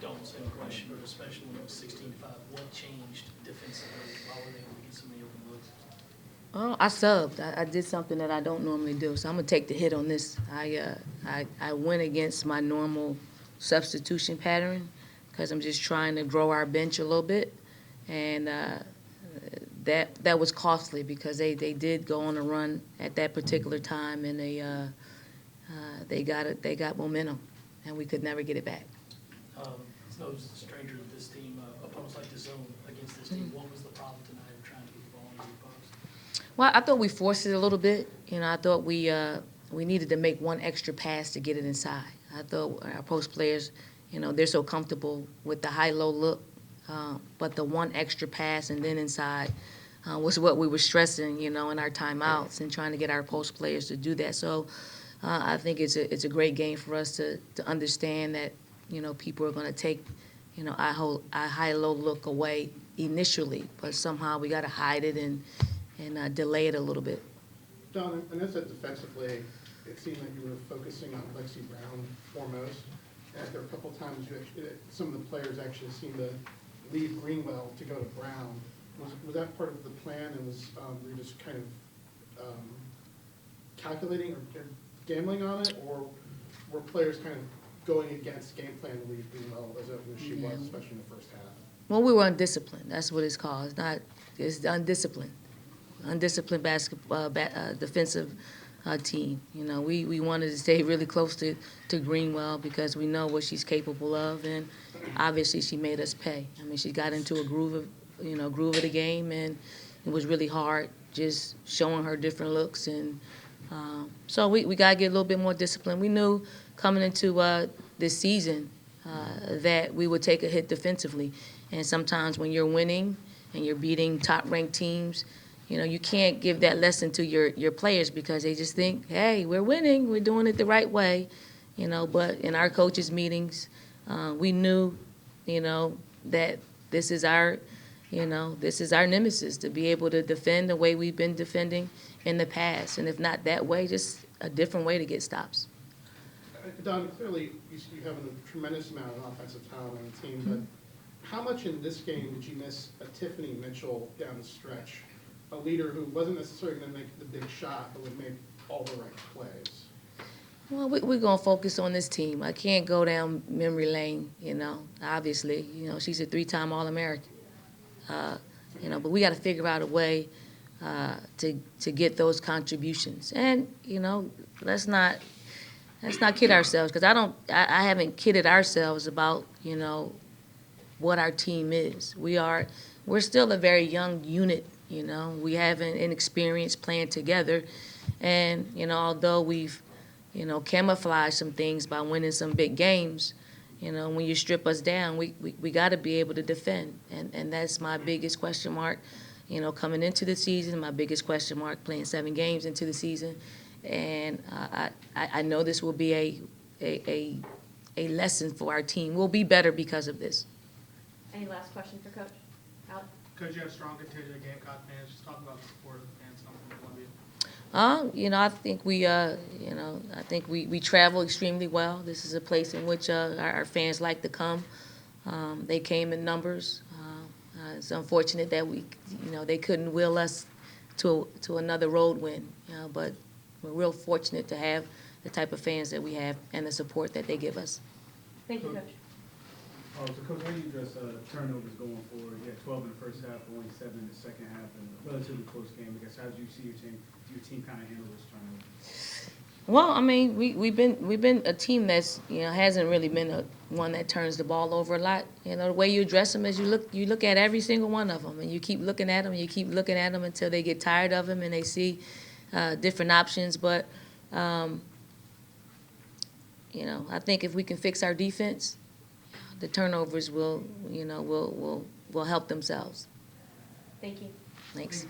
Don't same question, but especially when it was 16-5, what changed defensively? Why were they able to get so many open looks? Oh, I subbed. I did something that I don't normally do, so I'm gonna take the hit on this. I went against my normal substitution pattern because I'm just trying to grow our bench a little bit, and that was costly because they did go on a run at that particular time, and they got momentum, and we could never get it back. It's no stranger to this team. Opponents like to zone against this team. What was the problem tonight of trying to get the ball into the post? Well, I thought we forced it a little bit. I thought we needed to make one extra pass to get it inside. I thought our post players, they're so comfortable with the high-low look, but the one extra pass and then inside was what we were stressing, in our timeouts and trying to get our post players to do that. So I think it's a great game for us to understand that, people are going to take, our high-low look away initially, but somehow we got to hide it and delay it a little bit. Don, I noticed that defensively, it seemed like you were focusing on Lexi Brown foremost. And there were a couple of times some of the players actually seemed to leave Greenwell to go to Brown. Was that part of the plan, and were you just kind of calculating or gambling on it, or were players kind of going against game plan to leave Greenwell as she was, especially in the first half? Well, we were undisciplined. That's what it's called. It's undisciplined. Undisciplined defensive team. We wanted to stay really close to Greenwell because we know what she's capable of, and obviously she made us pay. I mean, she got into a groove of the game, and it was really hard just showing her different looks, and so we got to get a little bit more disciplined. We knew coming into this season that we would take a hit defensively, and sometimes when you're winning and you're beating top-ranked teams, you can't give that lesson to your players because they just think, hey, we're winning, we're doing it the right way, But in our coaches' meetings, we knew, that this is our nemesis, to be able to defend the way we've been defending in the past, and if not that way, just a different way to get stops. Don, clearly you have a tremendous amount of offensive talent on the team, but how much in this game did you miss a Tiffany Mitchell down the stretch? A leader who wasn't necessarily going to make the big shot, but would make all the right plays. Well, we're going to focus on this team. I can't go down memory lane, Obviously, she's a 3-time All-American. But we got to figure out a way to get those contributions. And, let's not kid ourselves, because I haven't kidded ourselves about, what our team is. We're still a very young unit. We haven't inexperienced playing together, and although we've camouflaged some things by winning some big games, when you strip us down, we got to be able to defend, and that's my biggest question mark. Coming into the season, my biggest question mark playing 7 games into the season, and I know this will be a lesson for our team. We'll be better because of this. Any last question for Coach? Alex? Coach, you have a strong contingent of Gamecock fans. Just talk about the support of the fans coming from Columbia. I think we travel extremely well. This is a place in which our fans like to come. They came in numbers. It's unfortunate that they couldn't will us to another road win. But we're real fortunate to have the type of fans that we have and the support that they give us. Thank you, Coach. So, Coach, how do you address turnovers going forward? You had 12 in the first half, only 7 in the second half, and a relatively close game. I guess how do you see your team kind of handle this turnovers? Well, I mean, we've been a team that's hasn't really been one that turns the ball over a lot. The way you address them is you look at every single one of them, and you keep looking at them, until they get tired of them and they see different options. But I think if we can fix our defense, the turnovers will help themselves. Thank you. Thanks.